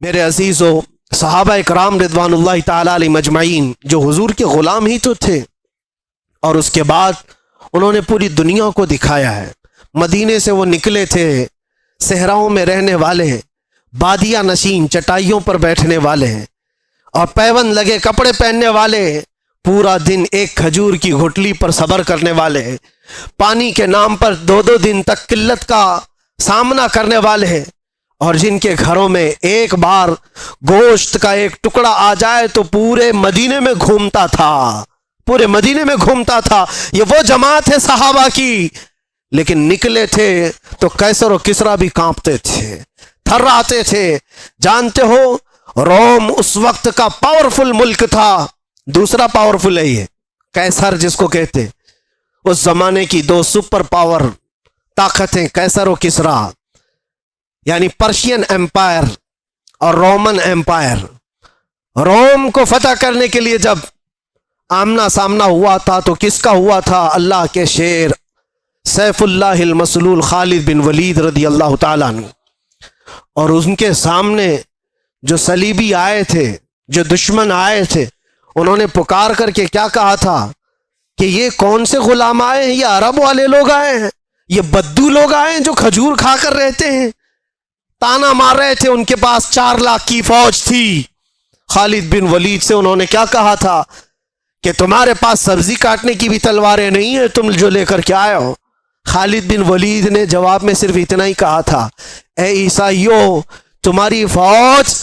میرے عزیزو، صحابہ اکرام رضوانُ تعالیٰ علیہم مجمعین جو حضور کے غلام ہی تو تھے، اور اس کے بعد انہوں نے پوری دنیا کو دکھایا ہے۔ مدینے سے وہ نکلے تھے، صحراؤں میں رہنے والے ہیں، بادیہ نشین چٹائیوں پر بیٹھنے والے ہیں، اور پیون لگے کپڑے پہننے والے ہیں، پورا دن ایک کھجور کی گھٹلی پر صبر کرنے والے ہیں، پانی کے نام پر دو دو دن تک قلت کا سامنا کرنے والے ہیں، اور جن کے گھروں میں ایک بار گوشت کا ایک ٹکڑا آ جائے تو پورے مدینے میں گھومتا تھا، پورے مدینے میں گھومتا تھا۔ یہ وہ جماعت ہے صحابہ کی، لیکن نکلے تھے تو قیصر و کسریٰ بھی کانپتے تھے، تھراتے تھے۔ جانتے ہو روم اس وقت کا پاورفل ملک تھا، دوسرا پاورفل ہے یہ قیصر جس کو کہتے، اس زمانے کی دو سپر پاور طاقتیں قیصر و کسریٰ، یعنی پرشین ایمپائر اور رومن ایمپائر۔ روم کو فتح کرنے کے لیے جب آمنا سامنا ہوا تھا تو کس کا ہوا تھا؟ اللہ کے شیر سیف اللہ المسلول خالد بن ولید رضی اللہ تعالیٰ عنہ۔ اور ان کے سامنے جو صلیبی آئے تھے، جو دشمن آئے تھے، انہوں نے پکار کر کے کیا کہا تھا کہ یہ کون سے غلام آئے ہیں؟ یہ عرب والے لوگ آئے ہیں، یہ بدو لوگ آئے ہیں جو کھجور کھا کر رہتے ہیں۔ تانا مار رہے تھے، ان کے پاس 4 لاکھ کی فوج تھی۔ خالد بن ولید سے انہوں نے کیا کہا تھا کہ تمہارے پاس سبزی کاٹنے کی بھی تلواریں نہیں ہیں، تم جو لے کر کے آئے ہو۔ خالد بن ولید نے جواب میں صرف اتنا ہی کہا تھا، اے عیسائیو، تمہاری فوج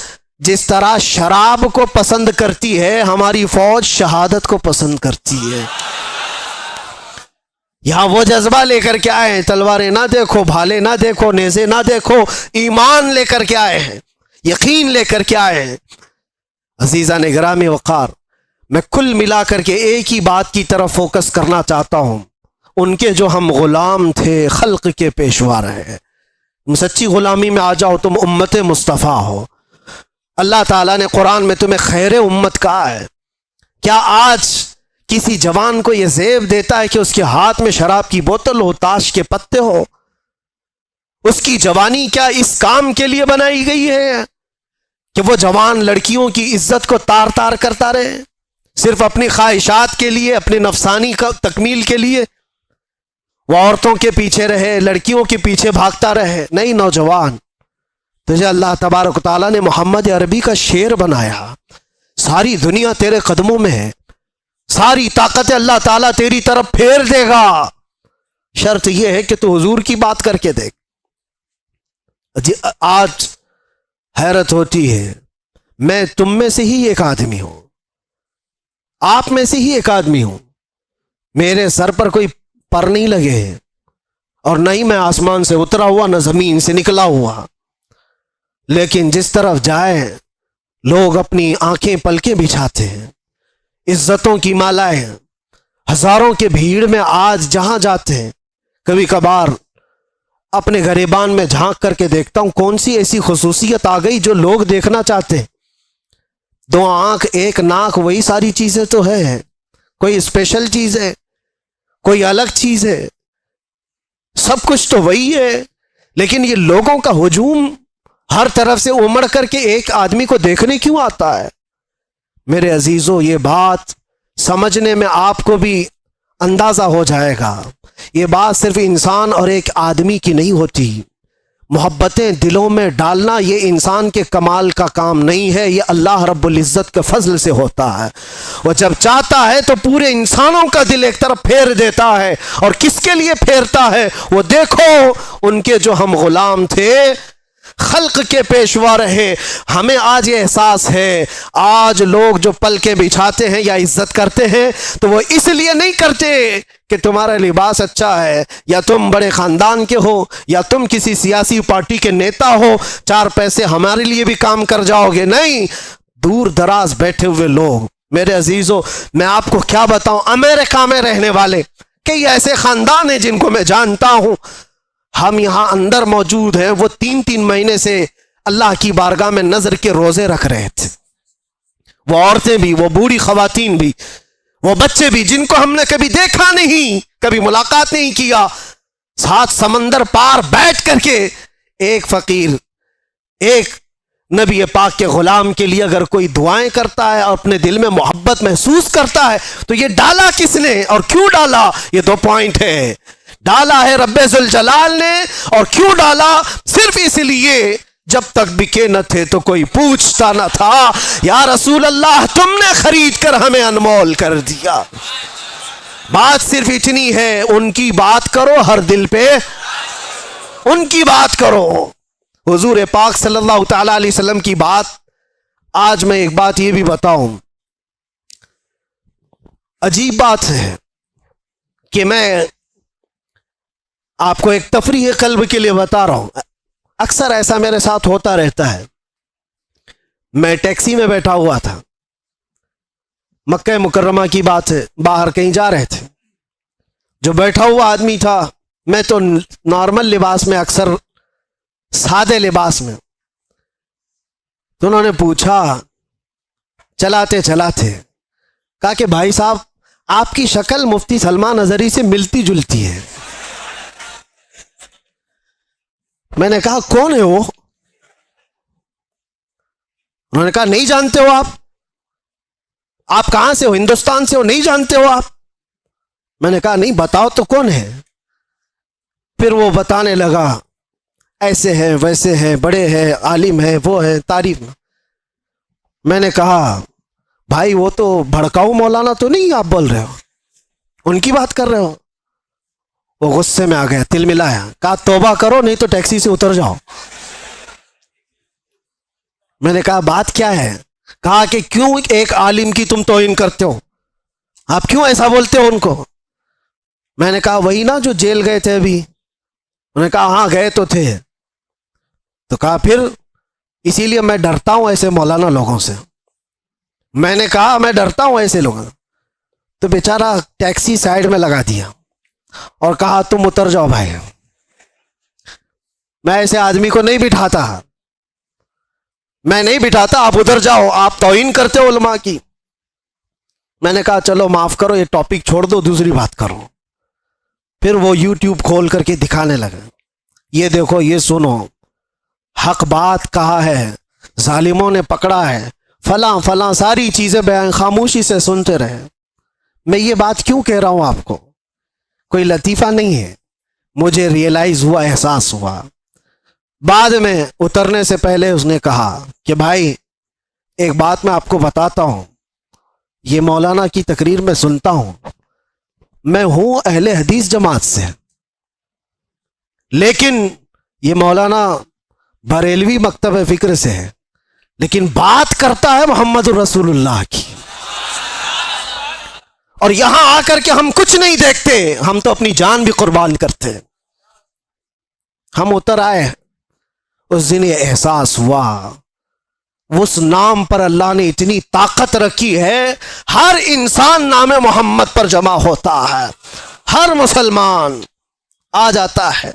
جس طرح شراب کو پسند کرتی ہے، ہماری فوج شہادت کو پسند کرتی ہے۔ یہاں وہ جذبہ لے کر کے آئے ہیں، تلواریں نہ دیکھو، بھالے نہ دیکھو، نیزے نہ دیکھو، ایمان لے کر کے آئے ہیں، یقین لے کر کے آئے ہیں۔ عزیزان گرامی وقار، میں کل ملا کر کے ایک ہی بات کی طرف فوکس کرنا چاہتا ہوں، ان کے جو ہم غلام تھے، خلق کے پیشوا رہے۔ تم سچی غلامی میں آ جاؤ، تم امت مصطفیٰ ہو۔ اللہ تعالیٰ نے قرآن میں تمہیں خیر امت کہا ہے۔ کیا آج کسی جوان کو یہ زیب دیتا ہے کہ اس کے ہاتھ میں شراب کی بوتل ہو، تاش کے پتے ہو؟ اس کی جوانی کیا اس کام کے لیے بنائی گئی ہے کہ وہ جوان لڑکیوں کی عزت کو تار تار کرتا رہے، صرف اپنی خواہشات کے لیے، اپنے نفسانی کا تکمیل کے لیے وہ عورتوں کے پیچھے رہے، لڑکیوں کے پیچھے بھاگتا رہے؟ نہیں نوجوان، تجھے اللہ تبارک و تعالیٰ نے محمد عربی کا شیر بنایا، ساری دنیا تیرے قدموں میں ہے، ساری طاقت اللہ تعالیٰ تیری طرف پھیر دے گا، شرط یہ ہے کہ تو حضور کی بات کر کے دیکھ۔ آج حیرت ہوتی ہے، میں تم میں سے ہی ایک آدمی ہوں، آپ میں سے ہی ایک آدمی ہوں، میرے سر پر کوئی پر نہیں لگے ہیں، اور نہ ہی میں آسمان سے اترا ہوا، نہ زمین سے نکلا ہوا، لیکن جس طرف جائے لوگ اپنی آنکھیں پلکیں بچھاتے ہیں، عزتوں کی مالائیں، ہزاروں کے بھیڑ میں آج جہاں جاتے ہیں، کبھی کبھار اپنے گریبان میں جھانک کر کے دیکھتا ہوں کون سی ایسی خصوصیت آ گئی جو لوگ دیکھنا چاہتے ہیں۔ 2 آنکھ 1 ناک، وہی ساری چیزیں تو ہے، کوئی اسپیشل چیز ہے، کوئی الگ چیز ہے؟ سب کچھ تو وہی ہے، لیکن یہ لوگوں کا ہجوم ہر طرف سے امڑ کر کے ایک آدمی کو دیکھنے کیوں آتا ہے؟ میرے عزیزو، یہ بات سمجھنے میں آپ کو بھی اندازہ ہو جائے گا، یہ بات صرف انسان اور ایک آدمی کی نہیں ہوتی۔ محبتیں دلوں میں ڈالنا یہ انسان کے کمال کا کام نہیں ہے، یہ اللہ رب العزت کے فضل سے ہوتا ہے۔ وہ جب چاہتا ہے تو پورے انسانوں کا دل ایک طرف پھیر دیتا ہے، اور کس کے لیے پھیرتا ہے؟ وہ دیکھو، ان کے جو ہم غلام تھے، خلق کے پیشوا رہے۔ ہمیں آج یہ احساس ہے، آج لوگ جو پلکیں بچھاتے ہیں یا عزت کرتے ہیں تو وہ اس لیے نہیں کرتے کہ تمہارا لباس اچھا ہے، یا تم بڑے خاندان کے ہو، یا تم کسی سیاسی پارٹی کے نیتا ہو، 4 پیسے ہمارے لیے بھی کام کر جاؤ گے۔ نہیں، دور دراز بیٹھے ہوئے لوگ، میرے عزیزو، میں آپ کو کیا بتاؤں، امریکہ میں رہنے والے کئی ایسے خاندان ہیں جن کو میں جانتا ہوں، ہم یہاں اندر موجود ہیں، وہ 3 مہینے سے اللہ کی بارگاہ میں نظر کے روزے رکھ رہے تھے، وہ عورتیں بھی، وہ بوڑھی خواتین بھی، وہ بچے بھی، جن کو ہم نے کبھی دیکھا نہیں، کبھی ملاقات نہیں کیا، 7 سمندر پار بیٹھ کر کے ایک فقیر، ایک نبی پاک کے غلام کے لیے اگر کوئی دعائیں کرتا ہے اور اپنے دل میں محبت محسوس کرتا ہے تو یہ ڈالا کس نے اور کیوں ڈالا؟ یہ 2 پوائنٹ ہے. ڈالا ہے رب ذوالجلال نے، اور کیوں ڈالا؟ صرف اس لیے جب تک بکے نہ تھے تو کوئی پوچھتا نہ تھا. یا رسول اللہ تم نے خرید کر ہمیں انمول کر دیا. بات صرف اتنی ہے، ان کی بات کرو، ہر دل پہ ان کی بات کرو. حضور پاک صلی اللہ تعالی علیہ وسلم کی بات. آج میں ایک بات یہ بھی بتاؤں، عجیب بات ہے کہ میں آپ کو ایک تفریح قلب کے لیے بتا رہا ہوں. اکثر ایسا میرے ساتھ ہوتا رہتا ہے. میں ٹیکسی میں بیٹھا ہوا تھا، مکہ مکرمہ کی بات ہے، باہر کہیں جا رہے تھے. جو بیٹھا ہوا آدمی تھا، میں تو نارمل لباس میں، اکثر سادے لباس میں، تو انہوں نے پوچھا چلاتے چلاتے، کہا کہ بھائی صاحب آپ کی شکل مفتی سلمان اظہری سے ملتی جلتی ہے. میں نے کہا کون ہے وہ؟ انہوں نے کہا نہیں جانتے ہو آپ؟ آپ کہاں سے ہو؟ ہندوستان سے ہو؟ نہیں جانتے ہو آپ؟ میں نے کہا نہیں، بتاؤ تو کون ہے. پھر وہ بتانے لگا، ایسے ہیں ویسے ہیں، بڑے ہیں، عالم ہیں، وہ ہیں، تعریف. میں نے کہا بھائی وہ تو بھڑکاؤ مولانا تو نہیں آپ بول رہے ہو؟ ان کی بات کر رہے ہو؟ وہ غصے میں آ گیا، تل ملایا، کہا توبہ کرو نہیں تو ٹیکسی سے اتر جاؤ. میں نے کہا بات کیا ہے؟ کہا کہ کیوں ایک عالم کی تم توہین کرتے ہو؟ آپ کیوں ایسا بولتے ہو ان کو؟ میں نے کہا وہی نا جو جیل گئے تھے ابھی. انہوں نے کہا ہاں گئے تو تھے. تو کہا پھر اسی لیے میں ڈرتا ہوں ایسے مولانا لوگوں سے. میں نے کہا میں ڈرتا ہوں ایسے لوگوں. تو بیچارہ ٹیکسی سائیڈ میں لگا دیا اور کہا تم اتر جاؤ بھائی. میں ایسے آدمی کو نہیں بٹھاتا، میں نہیں بٹھاتا، آپ ادھر جاؤ، آپ توہین کرتے ہو علماء کی. میں نے کہا چلو معاف کرو، یہ ٹاپک چھوڑ دو، دوسری بات کرو. پھر وہ یوٹیوب کھول کر کے دکھانے لگا، یہ دیکھو، یہ سنو، حق بات کہا ہے، ظالموں نے پکڑا ہے، فلاں فلاں ساری چیزیں بیان، خاموشی سے سنتے رہے. میں یہ بات کیوں کہہ رہا ہوں آپ کو؟ کوئی لطیفہ نہیں ہے، مجھے ریئلائز ہوا، احساس ہوا. بعد میں اترنے سے پہلے اس نے کہا کہ بھائی ایک بات میں آپ کو بتاتا ہوں، یہ مولانا کی تقریر میں سنتا ہوں، میں ہوں اہل حدیث جماعت سے، لیکن یہ مولانا بریلوی مکتب فکر سے ہے، لیکن بات کرتا ہے محمد الرسول اللہ کی. اور یہاں آ کر کے ہم کچھ نہیں دیکھتے، ہم تو اپنی جان بھی قربان کرتے. ہم اتر آئے، اس دن یہ احساس ہوا، اس نام پر اللہ نے اتنی طاقت رکھی ہے. ہر انسان نام محمد پر جمع ہوتا ہے، ہر مسلمان آ جاتا ہے.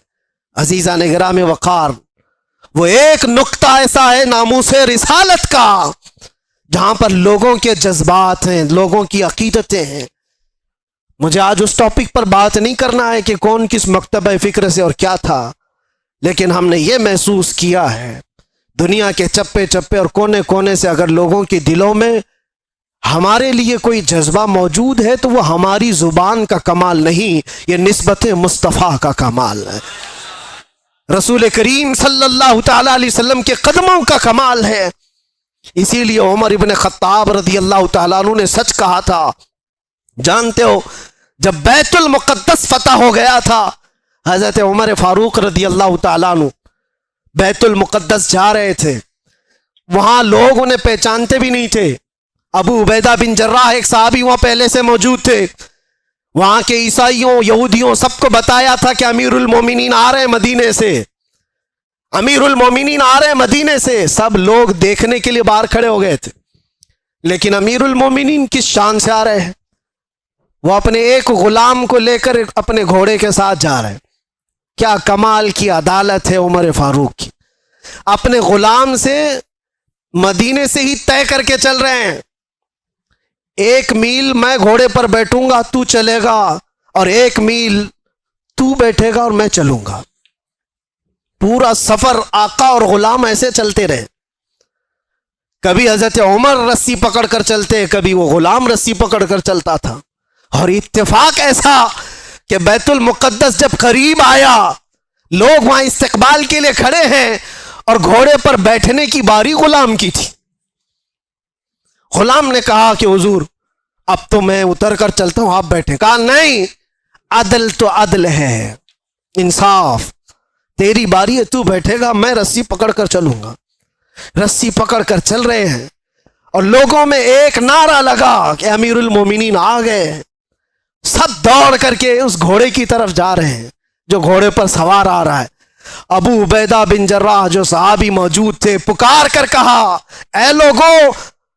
عزیزان گرامی وقار، وہ ایک نقطہ ایسا ہے ناموس رسالت کا جہاں پر لوگوں کے جذبات ہیں، لوگوں کی عقیدتیں ہیں. مجھے آج اس ٹاپک پر بات نہیں کرنا ہے کہ کون کس مکتبہ فکر سے اور کیا تھا، لیکن ہم نے یہ محسوس کیا ہے دنیا کے چپے چپے اور کونے کونے سے اگر لوگوں کے دلوں میں ہمارے لیے کوئی جذبہ موجود ہے تو وہ ہماری زبان کا کمال نہیں، یہ نسبت مصطفیٰ کا کمال ہے، رسول کریم صلی اللہ تعالی علیہ وسلم کے قدموں کا کمال ہے. اسی لیے عمر ابن خطاب رضی اللہ تعالیٰ عنہ نے سچ کہا تھا. جانتے ہو جب بیت المقدس فتح ہو گیا تھا، حضرت عمر فاروق رضی اللہ تعالیٰ عنہ بیت المقدس جا رہے تھے، وہاں لوگ انہیں پہچانتے بھی نہیں تھے. ابو عبیدہ بن جراح ایک صحابی وہاں پہلے سے موجود تھے. وہاں کے عیسائیوں، یہودیوں سب کو بتایا تھا کہ امیر المومنین آ رہے ہیں مدینے سے، امیر المومنین آ رہے ہیں مدینے سے. سب لوگ دیکھنے کے لیے باہر کھڑے ہو گئے تھے، لیکن امیر المومنین کس شان سے آ رہے ہیں؟ وہ اپنے ایک غلام کو لے کر اپنے گھوڑے کے ساتھ جا رہے ہیں. کیا کمال کی عدالت ہے عمر فاروق کی، اپنے غلام سے مدینے سے ہی طے کر کے چل رہے ہیں. 1 میل میں گھوڑے پر بیٹھوں گا تو چلے گا، اور 1 میل تو بیٹھے گا اور میں چلوں گا. پورا سفر آقا اور غلام ایسے چلتے رہے. کبھی حضرت عمر رسی پکڑ کر چلتے، کبھی وہ غلام رسی پکڑ کر چلتا تھا. اور اتفاق ایسا کہ بیت المقدس جب قریب آیا، لوگ وہاں استقبال کے لیے کھڑے ہیں اور گھوڑے پر بیٹھنے کی باری غلام کی تھی. غلام نے کہا کہ حضور اب تو میں اتر کر چلتا ہوں، آپ بیٹھے. کہا نہیں، عدل تو عدل ہے، انصاف، تیری باری ہے، تو بیٹھے گا، میں رسی پکڑ کر چلوں گا. رسی پکڑ کر چل رہے ہیں اور لوگوں میں ایک نعرہ لگا کہ امیر المومنین آ گئے. سب دوڑ کر کے اس گھوڑے کی طرف جا رہے ہیں جو گھوڑے پر سوار آ رہا ہے. ابو عبیدہ بن جراح جو صحابی موجود تھے پکار کر کہا، اے لوگوں،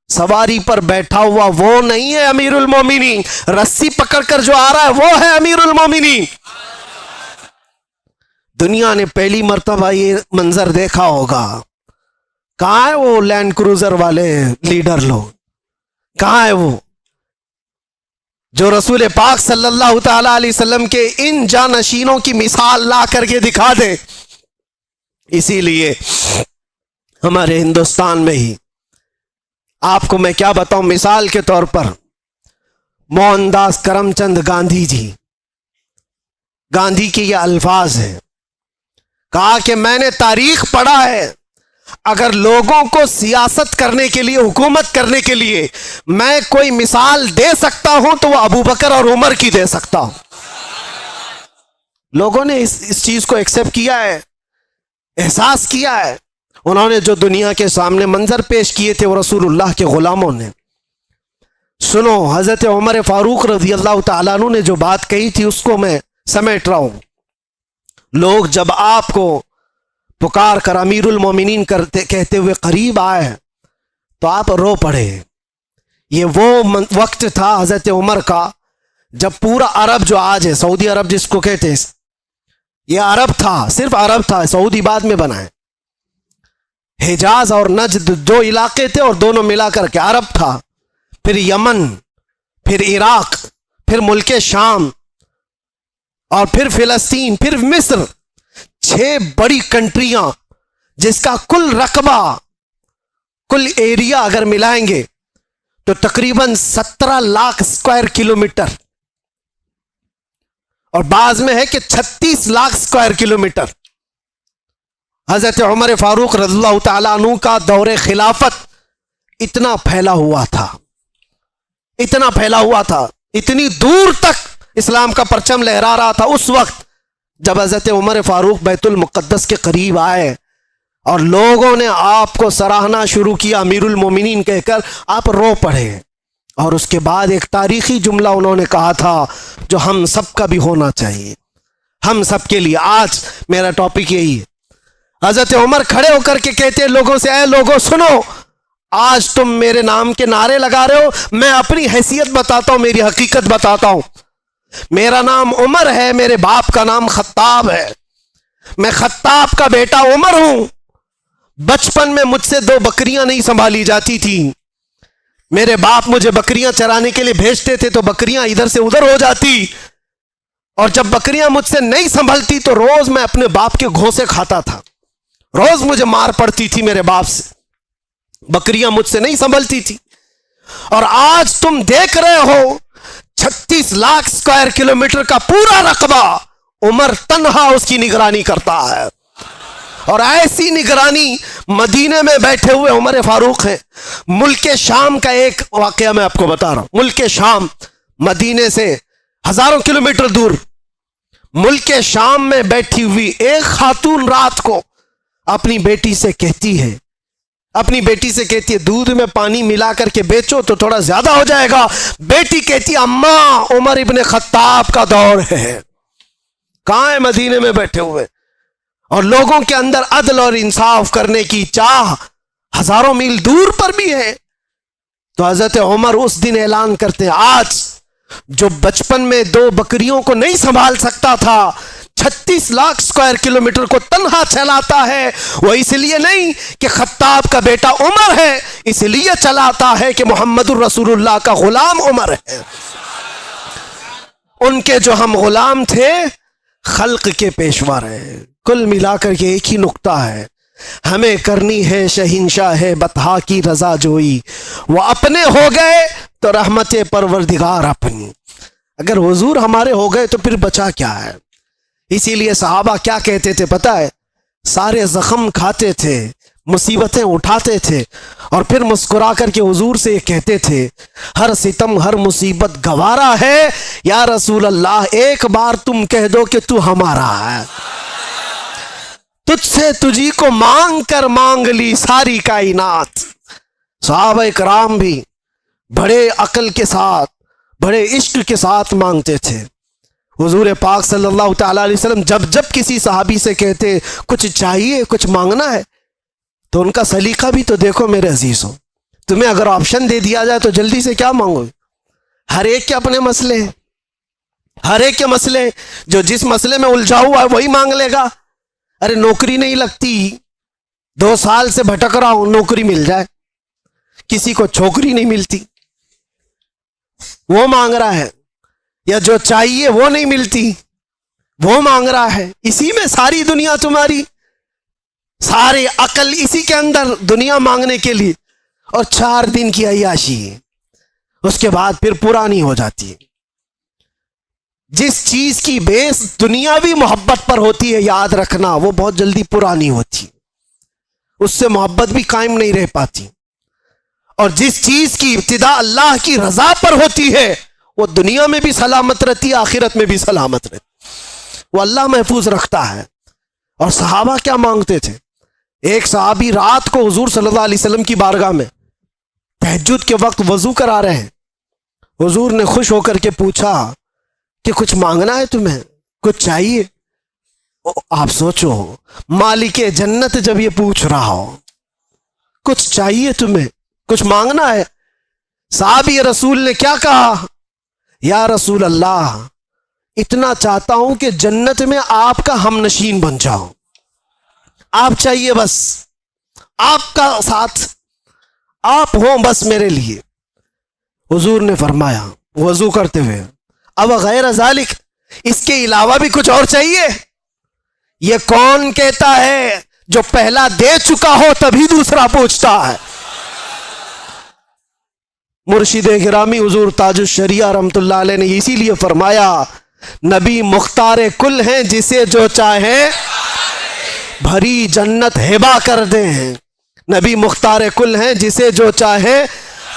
سواری پر بیٹھا ہوا وہ نہیں ہے امیر المومنین، رسی پکڑ کر جو آ رہا ہے وہ ہے امیر المومنین. دنیا نے پہلی مرتبہ یہ منظر دیکھا ہوگا. کہاں ہے وہ لینڈ کروزر والے لیڈر لوگ؟ کہاں ہے وہ جو رسول پاک صلی اللہ تعالی علیہ وسلم کے ان جانشینوں کی مثال لا کر کے دکھا دے؟ اسی لیے ہمارے ہندوستان میں ہی آپ کو میں کیا بتاؤں، مثال کے طور پر موہن داس کرم چند گاندھی جی، گاندھی کے یہ الفاظ ہیں، کہا کہ میں نے تاریخ پڑھا ہے، اگر لوگوں کو سیاست کرنے کے لیے، حکومت کرنے کے لیے میں کوئی مثال دے سکتا ہوں تو وہ ابو بکر اور عمر کی دے سکتا ہوں. لوگوں نے اس چیز کو ایکسپٹ کیا ہے، احساس کیا ہے. انہوں نے جو دنیا کے سامنے منظر پیش کیے تھے وہ رسول اللہ کے غلاموں نے. سنو، حضرت عمر فاروق رضی اللہ تعالیٰ عنہ نے جو بات کہی تھی اس کو میں سمیٹ رہا ہوں. لوگ جب آپ کو پکار کر امیر المومنین کہتے ہوئے قریب آئے تو آپ رو پڑے. یہ وہ وقت تھا حضرت عمر کا جب پورا عرب جو آج ہے، سعودی عرب جس کو کہتے ہیں، یہ عرب تھا، صرف عرب تھا، سعودی بعد میں بنا ہے. حجاز اور نجد دو علاقے تھے اور دونوں ملا کر کے عرب تھا. پھر یمن، پھر عراق، پھر ملک شام، اور پھر فلسطین، پھر مصر. 6 بڑی کنٹریاں جس کا کل رقبہ، کل ایریا اگر ملائیں گے تو تقریباً 17 لاکھ اسکوائر کلومیٹر، اور بعض میں ہے کہ 36 لاکھ اسکوائر کلومیٹر. حضرت عمر فاروق رضی اللہ تعالیٰ عنہ کا دور خلافت اتنا پھیلا ہوا تھا، اتنا پھیلا ہوا تھا، اتنی دور تک اسلام کا پرچم لہرا رہا تھا. اس وقت جب حضرت عمر فاروق بیت المقدس کے قریب آئے اور لوگوں نے آپ کو سراہنا شروع کیا امیر المومنین کہہ کر، آپ رو پڑے. اور اس کے بعد ایک تاریخی جملہ انہوں نے کہا تھا جو ہم سب کا بھی ہونا چاہیے، ہم سب کے لیے. آج میرا ٹاپک یہی ہے. حضرت عمر کھڑے ہو کر کے کہتے ہیں لوگوں سے، اے لوگوں سنو، آج تم میرے نام کے نعرے لگا رہے ہو، میں اپنی حیثیت بتاتا ہوں، میری حقیقت بتاتا ہوں. میرا نام عمر ہے، میرے باپ کا نام خطاب ہے، میں خطاب کا بیٹا عمر ہوں. بچپن میں مجھ سے 2 بکریاں نہیں سنبھالی جاتی تھی، میرے باپ مجھے بکریاں چرانے کے لیے بھیجتے تھے تو بکریاں ادھر سے ادھر ہو جاتی، اور جب بکریاں مجھ سے نہیں سنبھلتی تو روز میں اپنے باپ کے گھوسے کھاتا تھا، روز مجھے مار پڑتی تھی میرے باپ سے، بکریاں مجھ سے نہیں سنبھلتی تھی. اور آج تم دیکھ رہے ہو 36 لاکھ اسکوائر کلومیٹر کا پورا رقبہ عمر تنہا اس کی نگرانی کرتا ہے. اور ایسی نگرانی مدینے میں بیٹھے ہوئے عمر فاروق ہیں. ملک شام کا ایک واقعہ میں آپ کو بتا رہا ہوں. ملک شام مدینے سے ہزاروں کلومیٹر دور، ملک شام میں بیٹھی ہوئی ایک خاتون رات کو اپنی بیٹی سے کہتی ہے، دودھ میں پانی ملا کر کے بیچو تو تھوڑا زیادہ ہو جائے گا. بیٹی کہتی اماں عمر ابن خطاب کا دور ہے. کہاں ہے؟ مدینے میں بیٹھے ہوئے، اور لوگوں کے اندر عدل اور انصاف کرنے کی چاہ ہزاروں میل دور پر بھی ہے. تو حضرت عمر اس دن اعلان کرتے ہیں، آج جو بچپن میں 2 بکریوں کو نہیں سنبھال سکتا تھا، 36 لاکھ اسکوائر کلومیٹر کو تنہا چلاتا ہے. وہ اس لیے نہیں کہ خطاب کا بیٹا عمر ہے، اس لیے چلاتا ہے کہ محمد الرسول اللہ کا غلام عمر ہے. ان کے جو ہم غلام تھے، خلق کے پیشوا رہے. کل ملا کر کے ایک ہی نقطہ ہے، ہمیں کرنی ہے شہنشاہ بطحا کی رضا جوئی، وہ اپنے ہو گئے تو رحمت پروردگار اپنی۔ اگر حضور ہمارے ہو گئے تو پھر بچا کیا ہے؟ اسی لیے صحابہ کیا کہتے تھے پتہ ہے؟ سارے زخم کھاتے تھے، مصیبتیں اٹھاتے تھے، اور پھر مسکرا کر کے حضور سے یہ کہتے تھے ہر ستم ہر مصیبت گوارا ہے، یا رسول اللہ ایک بار تم کہہ دو کہ تو ہمارا ہے، تجھ سے تجھی کو مانگ کر مانگ لی ساری کائنات۔ صحابہ کرام بھی بڑے عقل کے ساتھ، بڑے عشق کے ساتھ مانگتے تھے۔ حضور پاک صلی اللہ تعالیٰ علیہ وسلم جب کسی صحابی سے کہتے کچھ چاہیے، کچھ مانگنا ہے، تو ان کا سلیقہ بھی تو دیکھو میرے عزیزوں۔ تمہیں اگر آپشن دے دیا جائے تو جلدی سے کیا مانگو؟ ہر ایک کے اپنے مسئلے ہیں، ہر ایک کے مسئلے، جو جس مسئلے میں الجھا ہوا ہے وہی مانگ لے گا۔ ارے نوکری نہیں لگتی، 2 سال سے بھٹک رہا ہوں، نوکری مل جائے۔ کسی کو چھوکری نہیں ملتی، وہ مانگ رہا ہے، یا جو چاہیے وہ نہیں ملتی، وہ مانگ رہا ہے۔ اسی میں ساری دنیا تمہاری، سارے عقل اسی کے اندر، دنیا مانگنے کے لیے، اور 4 دن کی عیاشی ہے، اس کے بعد پھر پرانی ہو جاتی ہے۔ جس چیز کی بیس دنیاوی محبت پر ہوتی ہے، یاد رکھنا وہ بہت جلدی پرانی ہوتی، اس سے محبت بھی قائم نہیں رہ پاتی۔ اور جس چیز کی ابتدا اللہ کی رضا پر ہوتی ہے وہ دنیا میں بھی سلامت رہتی ہے، آخرت میں بھی سلامت رہتی، وہ اللہ محفوظ رکھتا ہے۔ اور صحابہ کیا مانگتے تھے؟ ایک صحابی رات کو حضور صلی اللہ علیہ وسلم کی بارگاہ میں تہجد کے وقت وضو کرا رہے ہیں، حضور نے خوش ہو کر کے پوچھا کہ کچھ مانگنا ہے تمہیں، کچھ چاہیے؟ آپ سوچو، مالک جنت جب یہ پوچھ رہا ہو کچھ چاہیے تمہیں، کچھ مانگنا ہے، صحابی رسول نے کیا کہا؟ یا رسول اللہ اتنا چاہتا ہوں کہ جنت میں آپ کا ہم نشین بن جاؤں، آپ چاہیے بس، آپ کا ساتھ آپ ہوں بس میرے لیے۔ حضور نے فرمایا وضو کرتے ہوئے، اب غیر ذالک، اس کے علاوہ بھی کچھ اور چاہیے؟ یہ کون کہتا ہے جو پہلا دے چکا ہو تبھی دوسرا پوچھتا ہے؟ مرشد گرامی حضور تاج الشریعہ رحمت اللہ علیہ نے اسی لیے فرمایا نبی مختار کل ہیں، جسے جو چاہے بھری جنت ہبا کر دیں۔ نبی مختار کل ہیں، جسے جو چاہے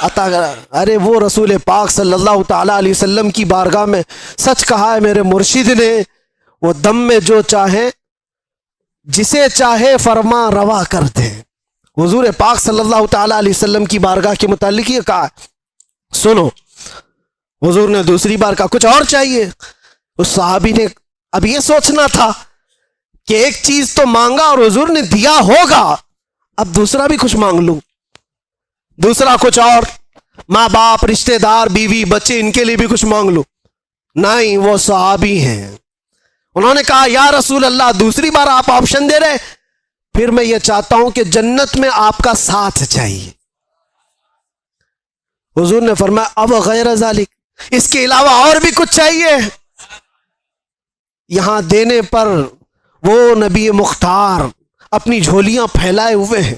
عطا کر۔ ارے وہ رسول پاک صلی اللہ تعالیٰ علیہ وسلم کی بارگاہ میں سچ کہا ہے میرے مرشد نے، وہ دم میں جو چاہے جسے چاہے فرما روا کر دیں۔ حضور پاک صلی اللہ تعالیٰ علیہ وسلم کی بارگاہ کے متعلق یہ کہا، سنو، حضور نے دوسری بار کہا کچھ اور چاہیے؟ اس صحابی نے اب یہ سوچنا تھا کہ ایک چیز تو مانگا اور حضور نے دیا ہوگا، اب دوسرا بھی کچھ مانگ لوں، دوسرا کچھ اور، ماں باپ، رشتہ دار، بیوی، بچے، ان کے لیے بھی کچھ مانگ لوں۔ نہیں، وہ صحابی ہیں، انہوں نے کہا یا رسول اللہ دوسری بار آپ آپشن دے رہے، پھر میں یہ چاہتا ہوں کہ جنت میں آپ کا ساتھ چاہیے۔ حضور نے فرمایا اب غیر ذالک، اس کے علاوہ اور بھی کچھ چاہیے؟ یہاں دینے پر وہ نبی مختار اپنی جھولیاں پھیلائے ہوئے ہیں،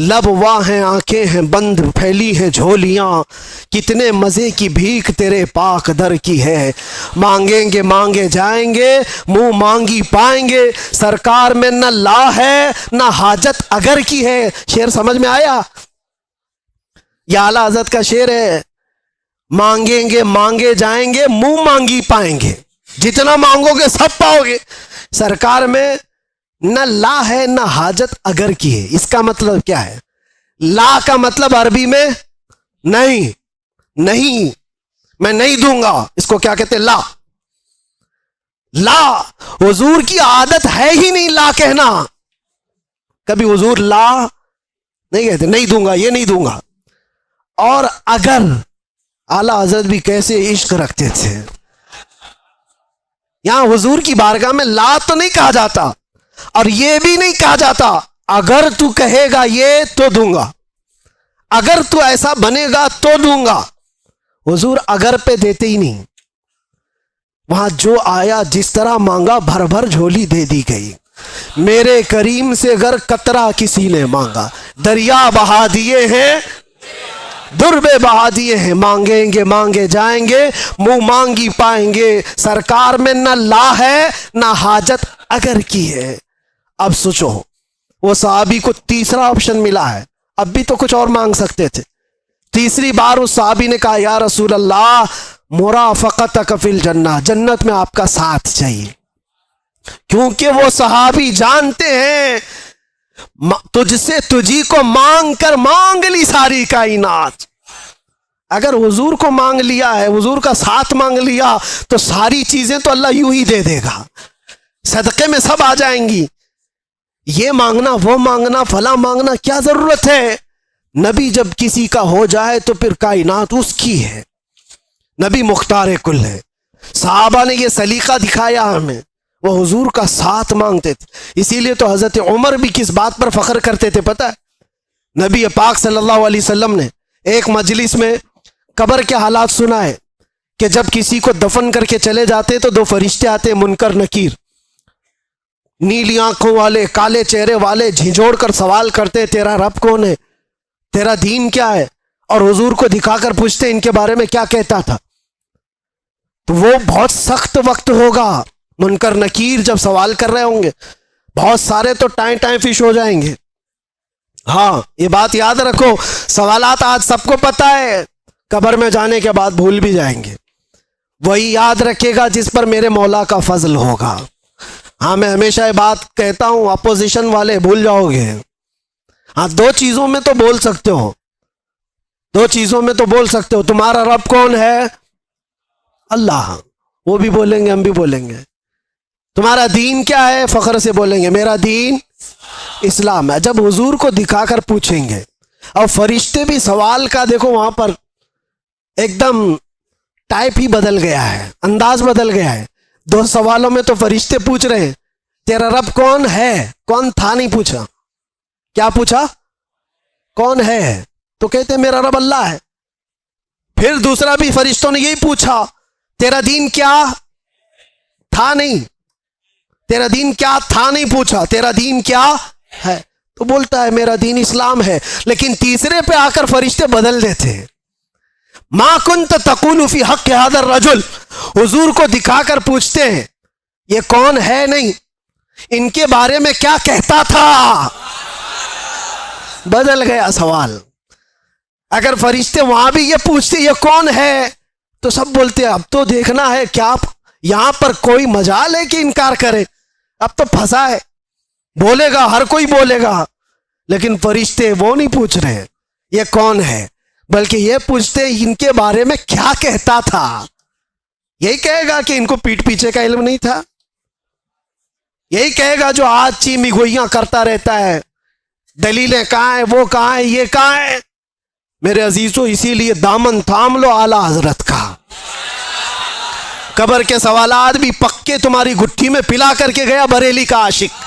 لب واہ ہیں، آنکھیں ہیں بند، پھیلی ہیں جھولیاں، کتنے مزے کی بھیک تیرے پاک در کی ہے، مانگیں گے مانگے جائیں گے، منہ مانگی پائیں گے، سرکار میں نہ لا ہے نہ حاجت اگر کی ہے۔ شعر سمجھ میں آیا؟ یہ اعلیٰ حضرت کا شعر ہے، مانگیں گے مانگے جائیں گے، منہ مانگی پائیں گے، جتنا مانگو گے سب پاؤ گے، سرکار میں نہ لا ہے نہ حاجت اگر کی ہے۔ اس کا مطلب کیا ہے؟ لا کا مطلب عربی میں نہیں، نہیں، میں نہیں دوں گا، اس کو کیا کہتے ہیں؟ لا۔ لا حضور کی عادت ہے ہی نہیں لا کہنا، کبھی حضور لا نہیں کہتے، نہیں دوں گا، یہ نہیں دوں گا۔ اور اگر، اعلیٰ حضرت بھی کیسے عشق رکھتے تھے، یہاں حضور کی بارگاہ میں لا تو نہیں کہا جاتا اور یہ بھی نہیں کہا جاتا اگر تو کہے گا یہ تو دوں گا، اگر تو ایسا بنے گا تو دوں گا۔ حضور اگر پہ دیتے ہی نہیں، وہاں جو آیا جس طرح مانگا بھر بھر جھولی دے دی گئی۔ میرے کریم سے اگر قطرہ کسی نے مانگا، دریا بہا دیے ہیں، دربے بہا دیے ہیں، مانگیں گے مانگے جائیں گے، منہ مانگی پائیں گے، سرکار میں نہ لا ہے نہ حاجت اگر کی ہے۔ اب سوچو، وہ صحابی کو تیسرا آپشن ملا ہے، اب بھی تو کچھ اور مانگ سکتے تھے۔ تیسری بار اس صحابی نے کہا یا رسول اللہ مرافقتک فی الجنہ، جنت میں آپ کا ساتھ چاہیے، کیونکہ وہ صحابی جانتے ہیں تجھ سے تجھی کو مانگ کر مانگ لی ساری کائنات۔ اگر حضور کو مانگ لیا ہے، حضور کا ساتھ مانگ لیا، تو ساری چیزیں تو اللہ یوں ہی دے دے گا، صدقے میں سب آ جائیں گی۔ یہ مانگنا وہ مانگنا فلاں مانگنا کیا ضرورت ہے؟ نبی جب کسی کا ہو جائے تو پھر کائنات اس کی ہے، نبی مختار کل ہے۔ صحابہ نے یہ سلیقہ دکھایا ہمیں، وہ حضور کا ساتھ مانگتے تھے۔ اسی لیے تو حضرت عمر بھی کس بات پر فخر کرتے تھے پتہ ہے؟ نبی پاک صلی اللہ علیہ وسلم نے ایک مجلس میں قبر کے حالات سنائے کہ جب کسی کو دفن کر کے چلے جاتے تو دو فرشتے آتے، منکر نکیر، نیلی آنکھوں والے، کالے چہرے والے، جھنجھوڑ کر سوال کرتے تیرا رب کون ہے، تیرا دین کیا ہے، اور حضور کو دکھا کر پوچھتے ان کے بارے میں کیا کہتا تھا۔ تو وہ بہت سخت وقت ہوگا، منکر نکیر جب سوال کر رہے ہوں گے، بہت سارے تو ٹائیں ٹائیں فش ہو جائیں گے۔ ہاں یہ بات یاد رکھو، سوالات آج سب کو پتہ ہے، قبر میں جانے کے بعد بھول بھی جائیں گے۔ وہی یاد رکھے گا جس پر میرے مولا کا فضل ہوگا۔ ہاں میں ہمیشہ یہ بات کہتا ہوں، اپوزیشن والے بھول جاؤ گے۔ ہاں دو چیزوں میں تو بول سکتے ہو، دو چیزوں میں تو بول سکتے ہو، تمہارا رب کون ہے؟ اللہ، وہ بھی بولیں گے ہم بھی بولیں گے۔ تمہارا دین کیا ہے؟ فخر سے بولیں گے میرا دین اسلام ہے۔ جب حضور کو دکھا کر پوچھیں گے، اور فرشتے بھی سوال کا دیکھو وہاں پر ایک دم ٹائپ ہی بدل گیا ہے، انداز بدل گیا ہے۔ دو سوالوں میں تو فرشتے پوچھ رہے ہیں تیرا رب کون ہے، کون تھا نہیں پوچھا، کیا پوچھا؟ کون ہے، تو کہتے میرا رب اللہ ہے۔ پھر دوسرا بھی فرشتوں نے یہی پوچھا تیرا دین کیا تھا، نہیں تیرا دین کیا تھا نہیں پوچھا، تیرا دین کیا ہے، تو بولتا ہے میرا دین اسلام ہے۔ لیکن تیسرے پہ آ کر فرشتے بدل دیتے ہیں، ما کنت تقول فی حق ھذا الرجل، حضور کو دکھا کر پوچھتے ہیں یہ کون ہے، نہیں ان کے بارے میں کیا کہتا تھا، بدل گیا سوال۔ اگر فرشتے وہاں بھی یہ پوچھتے یہ کون ہے، تو سب بولتے اب تو دیکھنا ہے کیا یہاں پر کوئی مجال ہے کہ انکار کرے، اب تو پھنسا ہے، بولے گا ہر کوئی بولے گا۔ لیکن فرشتے وہ نہیں پوچھ رہے یہ کون ہے، بلکہ یہ پوچھتے ان کے بارے میں کیا کہتا تھا۔ یہی کہے گا کہ ان کو پیٹھ پیچھے کا علم نہیں تھا، یہی کہے گا جو آج چیمی گوئیاں کرتا رہتا ہے، دلیلیں کہاں ہیں، وہ کہاں ہیں، یہ کہاں ہیں۔ میرے عزیزوں اسی لیے دامن تھام لو اعلیٰ حضرت کا، قبر کے سوالات بھی پکے تمہاری گٹھی میں پلا کر کے گیا بریلی کا عاشق۔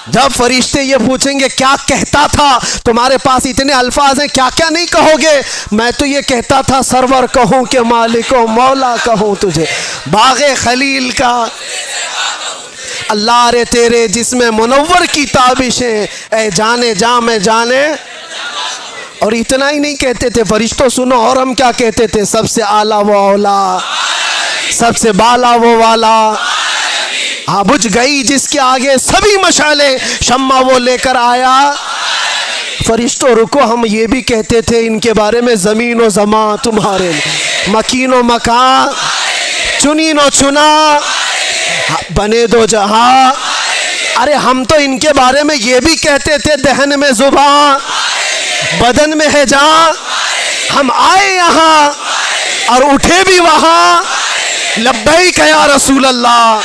جب فرشتے یہ پوچھیں گے کیا کہتا تھا، تمہارے پاس اتنے الفاظ ہیں کیا کیا نہیں کہو گے۔ میں تو یہ کہتا تھا سرور کہوں کہ مالک و مولا کہوں تجھے، باغ خلیل کا اللہ رے تیرے جسم منور کی تابشیں، اے جانے جاں میں جانے۔ اور اتنا ہی نہیں کہتے تھے فرشتوں سنو، اور ہم کیا کہتے تھے، سب سے اعلیٰ وہ اولا، سب سے بالا وہ والا، ہاں بجھ گئی جس کے آگے سبھی مشعلیں، شمع وہ لے کر آیا۔ فرشتوں رکو، ہم یہ بھی کہتے تھے ان کے بارے میں زمین و زمان تمہارے، مکین و مکان، چنین و چنا، بنے دو جہاں۔ ارے ہم تو ان کے بارے میں یہ بھی کہتے تھے دہن میں زبان، بدن میں ہے جان، ہم آئے یہاں اور اٹھے بھی وہاں، لبیک یا رسول اللہ۔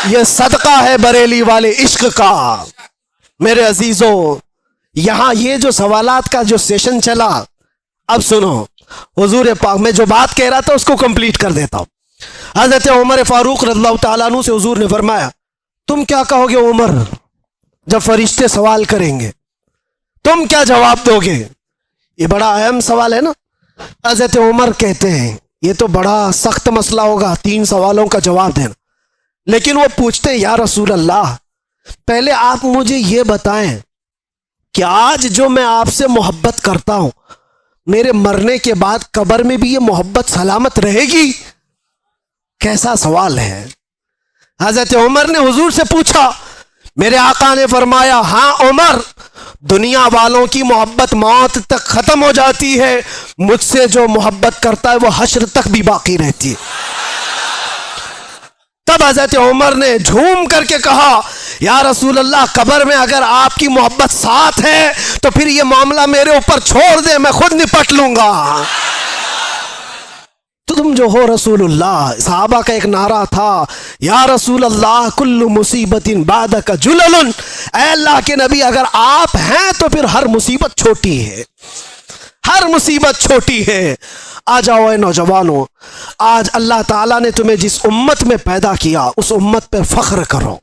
یہ صدقہ ہے بریلی والے عشق کا۔ میرے عزیزوں یہاں یہ جو سوالات کا جو سیشن چلا، اب سنو حضور پاک، میں جو بات کہہ رہا تھا اس کو کمپلیٹ کر دیتا ہوں۔ حضرت عمر فاروق رضی اللہ تعالیٰ عنہ سے حضور نے فرمایا تم کیا کہو گے عمر جب فرشتے سوال کریں گے، تم کیا جواب دو گے؟ یہ بڑا اہم سوال ہے نا۔ حضرت عمر کہتے ہیں یہ تو بڑا سخت مسئلہ ہوگا 3 سوالوں کا جواب دینا. لیکن وہ پوچھتے ہیں یا رسول اللہ پہلے آپ مجھے یہ بتائیں کہ آج جو میں آپ سے محبت کرتا ہوں میرے مرنے کے بعد قبر میں بھی یہ محبت سلامت رہے گی؟ کیسا سوال ہے. حضرت عمر نے حضور سے پوچھا. میرے آقا نے فرمایا ہاں عمر، دنیا والوں کی محبت موت تک ختم ہو جاتی ہے، مجھ سے جو محبت کرتا ہے وہ حشر تک بھی باقی رہتی ہے. تب حضرت عمر نے جھوم کر کے کہا یا رسول اللہ قبر میں اگر آپ کی محبت ساتھ ہے تو پھر یہ معاملہ میرے اوپر چھوڑ دے، میں خود نپٹ لوں گا. تو تم جو ہو رسول اللہ. صحابہ کا ایک نعرہ تھا یا رسول اللہ کل مصیبت بعدک جلل، اے اللہ کے نبی اگر آپ ہیں تو پھر ہر مصیبت چھوٹی ہے، ہر مصیبت چھوٹی ہے. آ جاؤ اے نوجوانوں، آج اللہ تعالیٰ نے تمہیں جس امت میں پیدا کیا اس امت پہ فخر کرو.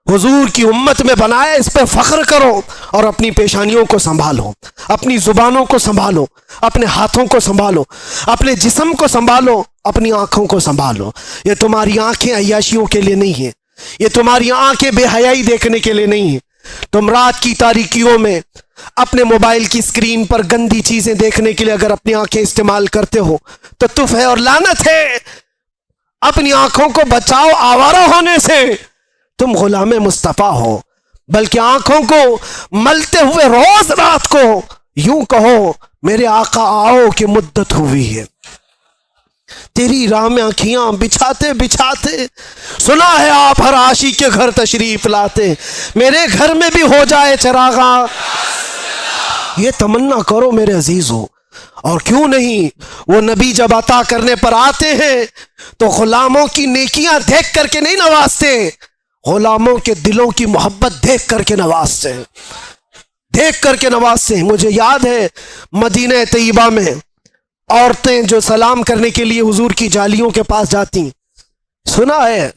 حضور کی امت میں بنایا، اس پہ فخر کرو اور اپنی پیشانیوں کو سنبھالو، اپنی زبانوں کو سنبھالو، اپنے ہاتھوں کو سنبھالو، اپنے جسم کو سنبھالو، اپنی آنکھوں کو سنبھالو. یہ تمہاری آنکھیں عیاشیوں کے لیے نہیں ہیں، یہ تمہاری آنکھیں بے حیائی دیکھنے کے لیے نہیں ہیں. تم رات کی تاریکیوں میں اپنے موبائل کی اسکرین پر گندی چیزیں دیکھنے کے لیے اگر اپنی آنکھیں استعمال کرتے ہو تو تف ہے اور لعنت ہے. اپنی آنکھوں کو بچاؤ آوارہ ہونے سے. تم غلام مصطفیٰ ہو، بلکہ آنکھوں کو ملتے ہوئے روز رات کو یوں کہو میرے آقا آؤ کہ مدت ہوئی ہے. تیری راہ میں آنکھیاں بچھاتے بچھاتے سنا ہے آپ ہر عاشق کے گھر تشریف لاتے، میرے گھر میں بھی ہو جائے چراغاں. یہ تمنا کرو میرے عزیزو. اور کیوں نہیں، وہ نبی جب عطا کرنے پر آتے ہیں تو غلاموں کی نیکیاں دیکھ کر کے نہیں نوازتے، غلاموں کے دلوں کی محبت دیکھ کر کے نوازتے ہیں، دیکھ کر کے نوازتے ہیں. مجھے یاد ہے مدینہ طیبہ میں عورتیں جو سلام کرنے کے لیے حضور کی جالیوں کے پاس جاتی، سنا ہے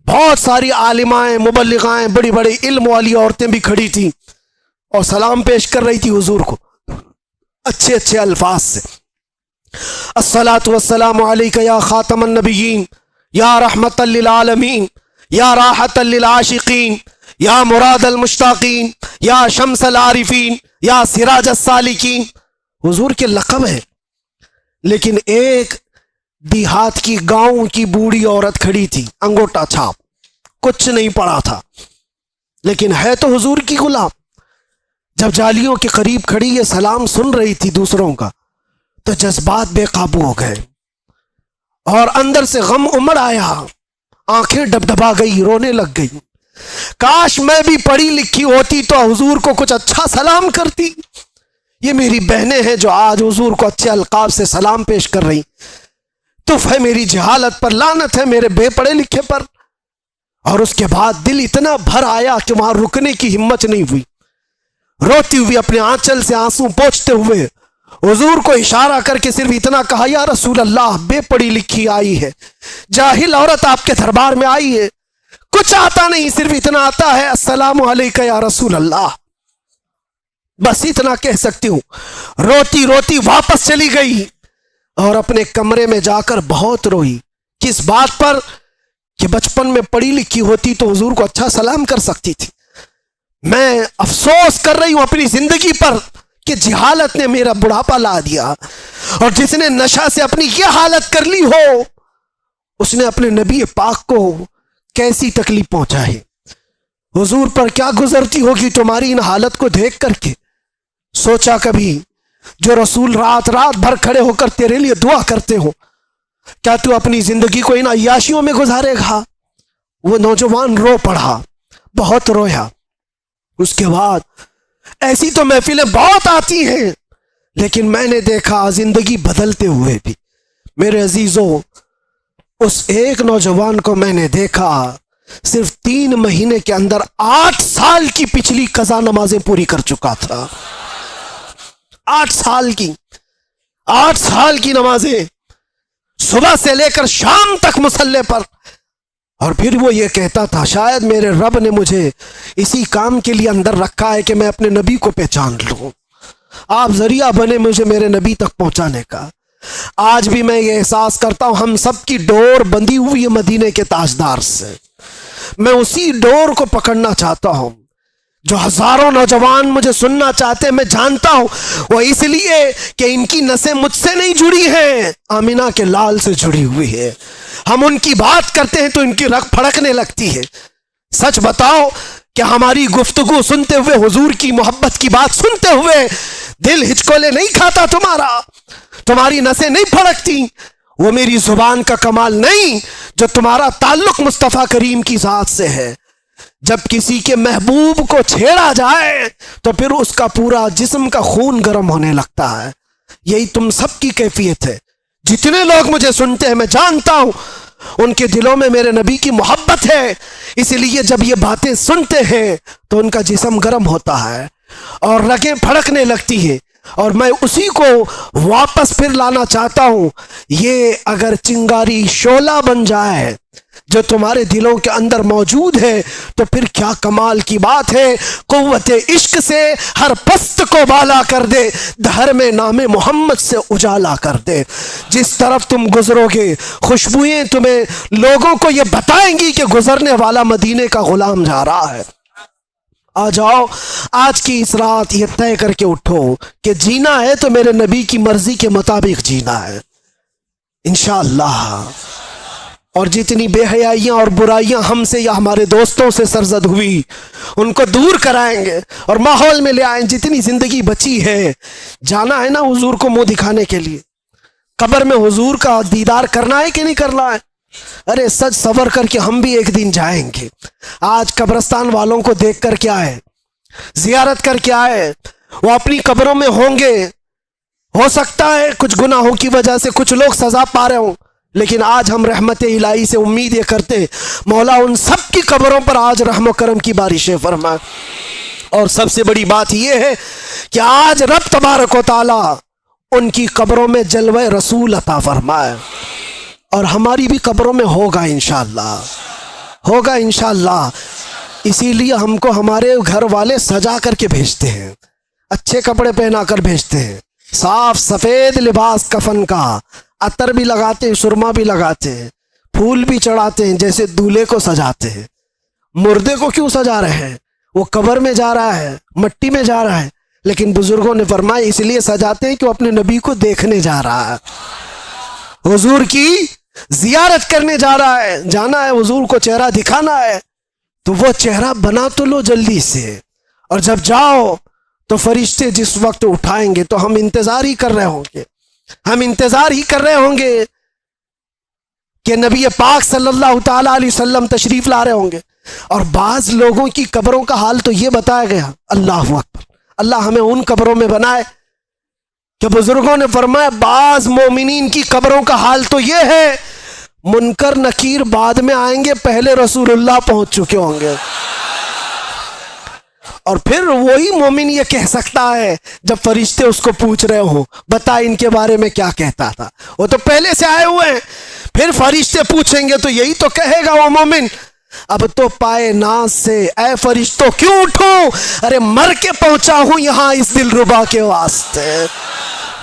بہت ساری عالمائیں مبلغائیں بڑی بڑی علم والی عورتیں بھی کھڑی تھیں اور سلام پیش کر رہی تھی حضور کو اچھے اچھے الفاظ سے. الصلاۃ والسلام علیک یا خاتم النبیین یا رحمت للعالمین یا راحت للعاشقین یا مراد المشتاقین یا شمس العارفین یا سراج السالکین. حضور کے لقب ہے. لیکن ایک دیہات کی گاؤں کی بوڑھی عورت کھڑی تھی، انگوٹا چھاپ، کچھ نہیں پڑا تھا، لیکن ہے تو حضور کی غلام. جب جالیوں کے قریب کھڑی یہ سلام سن رہی تھی دوسروں کا تو جذبات بے قابو ہو گئے اور اندر سے غم امڑ آیا، آنکھیں ڈبڈبا گئی، رونے لگ گئی. کاش میں بھی پڑھی لکھی ہوتی تو حضور کو کچھ اچھا سلام کرتی. یہ میری بہنیں ہیں جو آج حضور کو اچھے القاب سے سلام پیش کر رہی. تف ہے میری جہالت پر، لعنت ہے میرے بے پڑھے لکھے پر. اور اس کے بعد دل اتنا بھر آیا کہ وہاں رکنے کی ہمت نہیں ہوئی. روتی ہوئی اپنے آنچل سے آنسو پوچھتے ہوئے حضور کو اشارہ کر کے صرف اتنا کہا یا رسول اللہ بے پڑھی لکھی آئی ہے، جاہل عورت آپ کے دربار میں آئی ہے، کچھ آتا نہیں، صرف اتنا آتا ہے السلام علیکہ یا رسول اللہ. بس اتنا کہہ سکتی ہوں. روتی روتی واپس چلی گئی اور اپنے کمرے میں جا کر بہت روئی. کس بات پر؟ کہ بچپن میں پڑھی لکھی ہوتی تو حضور کو اچھا سلام کر سکتی تھی. میں افسوس کر رہی ہوں اپنی زندگی پر کہ جہالت نے میرا بڑھاپا لا دیا، اور جس نے نشہ سے اپنی یہ حالت کر لی ہو اس نے اپنے نبی پاک کو کیسی تکلیف پہنچائی. حضور پر کیا گزرتی ہوگی تمہاری ان حالت کو دیکھ کر کے. سوچا کبھی جو رسول رات رات بھر کھڑے ہو کر تیرے لیے دعا کرتے ہو، کیا تو اپنی زندگی کو ان عیاشیوں میں گزارے گا؟ وہ نوجوان رو پڑا، بہت رویا. اس کے بعد ایسی تو محفلیں بہت آتی ہیں لیکن میں نے دیکھا زندگی بدلتے ہوئے بھی. میرے عزیزوں، اس ایک نوجوان کو میں نے دیکھا صرف 3 مہینے کے اندر 8 سال کی پچھلی قضا نمازیں پوری کر چکا تھا. 8 سال کی نمازیں صبح سے لے کر شام تک مصلی پر. اور پھر وہ یہ کہتا تھا شاید میرے رب نے مجھے اسی کام کے لیے اندر رکھا ہے کہ میں اپنے نبی کو پہچان لوں، آپ ذریعہ بنے مجھے میرے نبی تک پہنچانے کا. آج بھی میں یہ احساس کرتا ہوں ہم سب کی ڈور بندھی ہوئی ہے مدینے کے تاجدار سے. میں اسی ڈور کو پکڑنا چاہتا ہوں. جو ہزاروں نوجوان مجھے سننا چاہتے ہیں میں جانتا ہوں وہ اس لیے کہ ان کی نسیں مجھ سے نہیں جڑی ہیں، آمینہ کے لال سے جڑی ہوئی ہے. ہم ان کی بات کرتے ہیں تو ان کی رگ پھڑکنے لگتی ہے. سچ بتاؤ کہ ہماری گفتگو سنتے ہوئے، حضور کی محبت کی بات سنتے ہوئے دل ہچکولے نہیں کھاتا تمہارا؟ تمہاری نسیں نہیں پھڑکتی؟ وہ میری زبان کا کمال نہیں جو تمہارا تعلق مصطفیٰ کریم کی ذات سے ہے. جب کسی کے محبوب کو چھیڑا جائے تو پھر اس کا پورا جسم کا خون گرم ہونے لگتا ہے. یہی تم سب کی کیفیت ہے. جتنے لوگ مجھے سنتے ہیں میں جانتا ہوں ان کے دلوں میں میرے نبی کی محبت ہے، اس لیے جب یہ باتیں سنتے ہیں تو ان کا جسم گرم ہوتا ہے اور رگیں پھڑکنے لگتی ہیں. اور میں اسی کو واپس پھر لانا چاہتا ہوں. یہ اگر چنگاری شعلہ بن جائے جو تمہارے دلوں کے اندر موجود ہے تو پھر کیا کمال کی بات ہے. قوت عشق سے ہر پست کو بالا کر دے، دھر میں نام محمد سے اجالا کر دے. جس طرف تم گزرو گے خوشبوئیں تمہیں لوگوں کو یہ بتائیں گی کہ گزرنے والا مدینے کا غلام جا رہا ہے. آ جاؤ آج کی اس رات یہ طے کر کے اٹھو کہ جینا ہے تو میرے نبی کی مرضی کے مطابق جینا ہے انشاءاللہ. اور جتنی بے حیائیاں اور برائیاں ہم سے یا ہمارے دوستوں سے سرزد ہوئی ان کو دور کرائیں گے اور ماحول میں لے آئیں. جتنی زندگی بچی ہے جانا ہے نا حضور کو منہ دکھانے کے لیے. قبر میں حضور کا دیدار کرنا ہے کہ نہیں کرنا ہے؟ ارے سج سور کر کے ہم بھی ایک دن جائیں گے. آج قبرستان والوں کو دیکھ کر کے آئے، زیارت کر کے آئے، وہ اپنی قبروں میں ہوں گے. ہو سکتا ہے کچھ گناہوں کی وجہ سے کچھ لوگ سزا پا رہے ہوں، لیکن آج ہم رحمت الہی سے امید یہ کرتے ہیں مولا ان سب کی قبروں پر آج رحم و کرم کی بارشیں فرمائے. اور سب سے بڑی بات یہ ہے کہ آج رب تبارک و تعالی ان کی قبروں میں جلوہ رسول عطا فرمائے. اور ہماری بھی قبروں میں ہوگا انشاءاللہ، ہوگا انشاءاللہ. اسی لیے ہم کو ہمارے گھر والے سجا کر کے بھیجتے ہیں، اچھے کپڑے پہنا کر بھیجتے ہیں، صاف سفید لباس کفن کا، عطر بھی لگاتے ہیں، سرما بھی لگاتے ہیں، پھول بھی چڑھاتے ہیں جیسے دولہے کو سجاتے ہیں. مردے کو کیوں سجا رہے ہیں؟ وہ قبر میں جا رہا ہے، مٹی میں جا رہا ہے، لیکن بزرگوں نے فرمایا اس لیے سجاتے ہیں کہ وہ اپنے نبی کو دیکھنے جا رہا ہے، حضور کی زیارت کرنے جا رہا ہے، جانا ہے حضور کو چہرہ دکھانا ہے. تو وہ چہرہ بنا تو لو جلدی سے، اور جب جاؤ تو فرشتے جس وقت اٹھائیں گے تو ہم انتظار ہی کر رہے ہوں گے، ہم انتظار ہی کر رہے ہوں گے کہ نبی پاک صلی اللہ تعالی علیہ وسلم تشریف لا رہے ہوں گے. اور بعض لوگوں کی قبروں کا حال تو یہ بتایا گیا، اللہ اکبر، اللہ ہمیں ان قبروں میں بنائے کہ بزرگوں نے فرمایا بعض مومنین کی قبروں کا حال تو یہ ہے منکر نکیر بعد میں آئیں گے، پہلے رسول اللہ پہنچ چکے ہوں گے. اور پھر وہی مومن یہ کہہ سکتا ہے جب فرشتے اس کو پوچھ رہے ہوں بتا ان کے بارے میں کیا کہتا تھا، وہ تو پہلے سے آئے ہوئے ہیں، پھر فرشتے پوچھیں گے تو یہی تو کہے گا وہ مومن اب تو پائے ناز سے اے فرشتوں کیوں اٹھوں، ارے مر کے پہنچا ہوں یہاں اس دل ربا کے واسطے.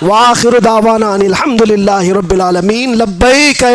وآخر دعوانا ان الحمدللہ رب العالمین. لبیک